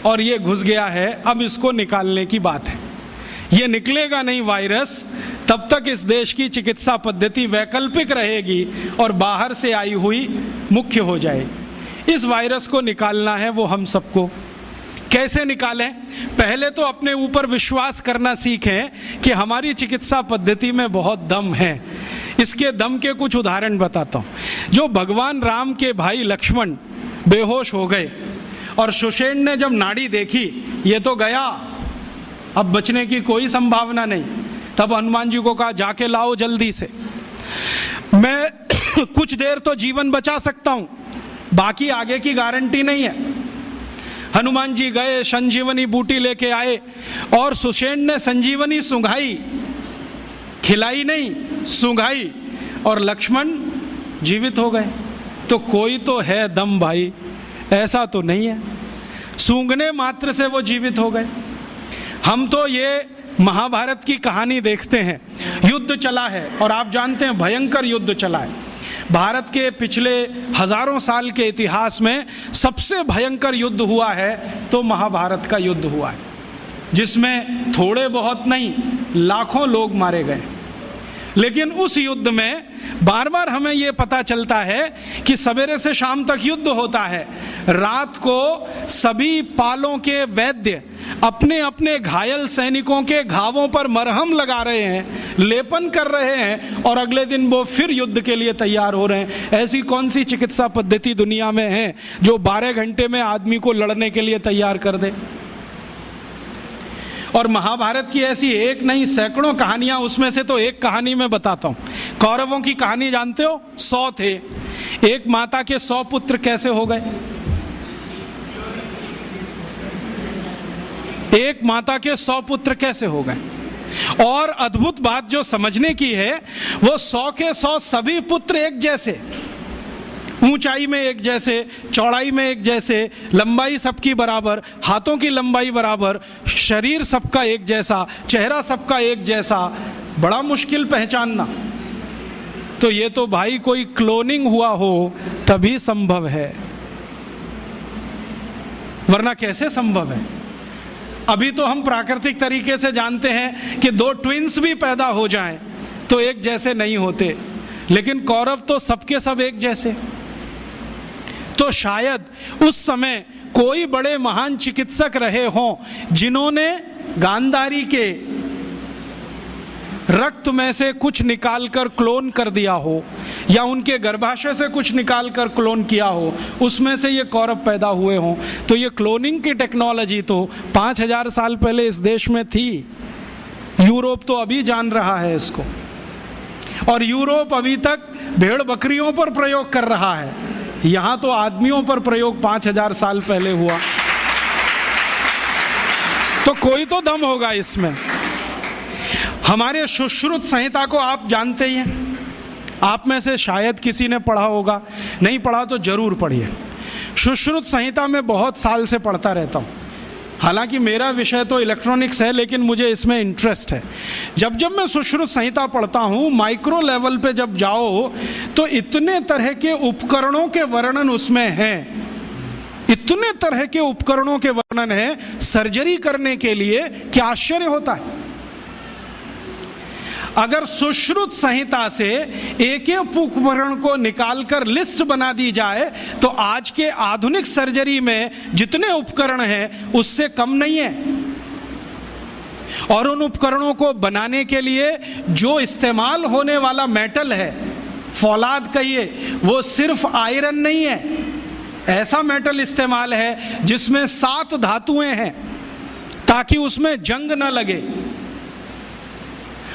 और ये घुस गया है, अब इसको निकालने की बात है। ये निकलेगा नहीं वायरस तब तक इस देश की चिकित्सा पद्धति वैकल्पिक रहेगी और बाहर से आई हुई मुख्य हो जाएगी। इस वायरस को निकालना है, वो हम सबको। कैसे निकालें? पहले तो अपने ऊपर विश्वास करना सीखें कि हमारी चिकित्सा पद्धति में बहुत दम है। इसके दम के कुछ उदाहरण बताता हूँ। जो भगवान राम के भाई लक्ष्मण बेहोश हो गए और सुषेण ने जब नाड़ी देखी, ये तो गया, अब बचने की कोई संभावना नहीं, तब हनुमान जी को कहा जाके लाओ जल्दी से, मैं कुछ देर तो जीवन बचा सकता हूँ, बाकी आगे की गारंटी नहीं है। हनुमान जी गए, संजीवनी बूटी लेके आए और सुषेण ने संजीवनी सूंघाई, खिलाई नहीं, सूंघाई, और लक्ष्मण जीवित हो गए। तो कोई तो है दम भाई, ऐसा तो नहीं है सूंघने मात्र से वो जीवित हो गए। हम तो ये महाभारत की कहानी देखते हैं, युद्ध चला है और आप जानते हैं भयंकर युद्ध चला है। भारत के पिछले हजारों साल के इतिहास में सबसे भयंकर युद्ध हुआ है तो महाभारत का युद्ध हुआ है, जिसमें थोड़े बहुत नहीं लाखों लोग मारे गए। लेकिन उस युद्ध में बार बार हमें ये पता चलता है कि सवेरे से शाम तक युद्ध होता है, रात को सभी पालों के वैद्य अपने अपने घायल सैनिकों के घावों पर मरहम लगा रहे हैं, लेपन कर रहे हैं, और अगले दिन वो फिर युद्ध के लिए तैयार हो रहे हैं। ऐसी कौन सी चिकित्सा पद्धति दुनिया में है जो 12 घंटे में आदमी को लड़ने के लिए तैयार कर दे? और महाभारत की ऐसी एक नहीं सैकड़ों कहानियां, उसमें से तो एक कहानी मैं बताता हूं। कौरवों की कहानी जानते हो? 100 थे, एक माता के 100 पुत्र कैसे हो गए? एक माता के 100 पुत्र कैसे हो गए? और अद्भुत बात जो समझने की है, वो 100 के 100 सभी पुत्र एक जैसे, ऊंचाई में एक जैसे, चौड़ाई में एक जैसे, लंबाई सबकी बराबर, हाथों की लंबाई बराबर, शरीर सबका एक जैसा, चेहरा सबका एक जैसा। बड़ा मुश्किल पहचानना। तो ये तो भाई कोई क्लोनिंग हुआ हो तभी संभव है, वरना कैसे संभव है? अभी तो हम प्राकृतिक तरीके से जानते हैं कि 2 ट्विंस भी पैदा हो जाएं तो एक जैसे नहीं होते, लेकिन कौरव तो सबके सब एक जैसे। तो शायद उस समय कोई बड़े महान चिकित्सक रहे हों जिन्होंने गांधारी के रक्त में से कुछ निकालकर क्लोन कर दिया हो, या उनके गर्भाशय से कुछ निकालकर क्लोन किया हो, उसमें से ये कौरव पैदा हुए हों। तो ये क्लोनिंग की टेक्नोलॉजी तो 5000 साल पहले इस देश में थी। यूरोप तो अभी जान रहा है इसको, और यूरोप अभी तक भेड़ बकरियों पर प्रयोग कर रहा है, यहां तो आदमियों पर प्रयोग 5000 साल पहले हुआ। तो कोई तो दम होगा इसमें। हमारे सुश्रुत संहिता को आप जानते ही हैं, आप में से शायद किसी ने पढ़ा होगा, नहीं पढ़ा तो जरूर पढ़िए। सुश्रुत संहिता में बहुत साल से पढ़ता रहता हूं। हालांकि मेरा विषय तो इलेक्ट्रॉनिक्स है, लेकिन मुझे इसमें इंटरेस्ट है। जब जब मैं सुश्रुत संहिता पढ़ता हूँ, माइक्रो लेवल पे जब जाओ तो इतने तरह के उपकरणों के वर्णन उसमें हैं, इतने तरह के उपकरणों के वर्णन है सर्जरी करने के लिए कि आश्चर्य होता है। अगर सुश्रुत संहिता से एक एक उपकरण को निकालकर लिस्ट बना दी जाए तो आज के आधुनिक सर्जरी में जितने उपकरण हैं उससे कम नहीं है। और उन उपकरणों को बनाने के लिए जो इस्तेमाल होने वाला मेटल है, फौलाद कहिए, वो सिर्फ आयरन नहीं है, ऐसा मेटल इस्तेमाल है जिसमें 7 धातुएं हैं ताकि उसमें जंग न लगे।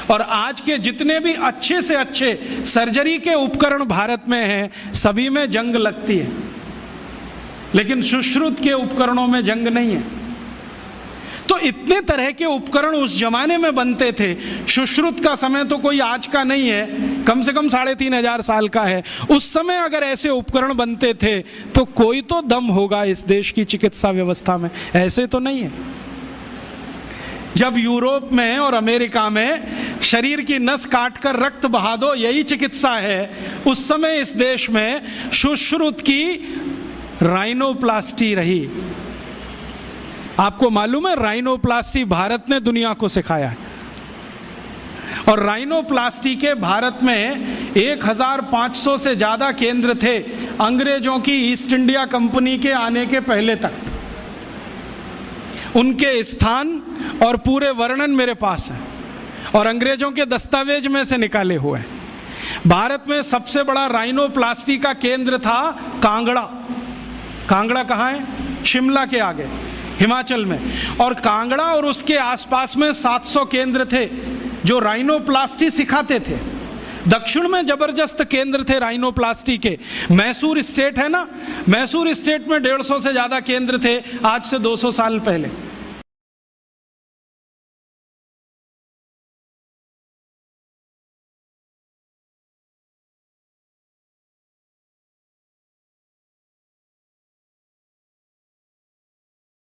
और आज के जितने भी अच्छे से अच्छे सर्जरी के उपकरण भारत में हैं, सभी में जंग लगती है, लेकिन सुश्रुत के उपकरणों में जंग नहीं है। तो इतने तरह के उपकरण उस जमाने में बनते थे। सुश्रुत का समय तो कोई आज का नहीं है, कम से कम 3500 साल का है। उस समय अगर ऐसे उपकरण बनते थे तो कोई तो दम होगा इस देश की चिकित्सा व्यवस्था में, ऐसे तो नहीं है। जब यूरोप में और अमेरिका में शरीर की नस काटकर रक्त बहा दो, यही चिकित्सा है, उस समय इस देश में सुश्रुत की राइनोप्लास्टी रही। आपको मालूम है राइनोप्लास्टी भारत ने दुनिया को सिखाया है। और राइनोप्लास्टी के भारत में 1500 से ज़्यादा केंद्र थे अंग्रेजों की ईस्ट इंडिया कंपनी के आने के पहले तक। उनके स्थान और पूरे वर्णन मेरे पास है और अंग्रेजों के दस्तावेज में से निकाले हुए हैं। भारत में सबसे बड़ा राइनोप्लास्टी का केंद्र था कांगड़ा। कांगड़ा कहाँ है? शिमला के आगे, हिमाचल में। और कांगड़ा और उसके आसपास में 700 केंद्र थे जो राइनोप्लास्टी सिखाते थे। दक्षिण में जबरदस्त केंद्र थे राइनोप्लास्टी के। मैसूर स्टेट है ना, मैसूर स्टेट में 150 से ज़्यादा केंद्र थे आज से 200 साल पहले।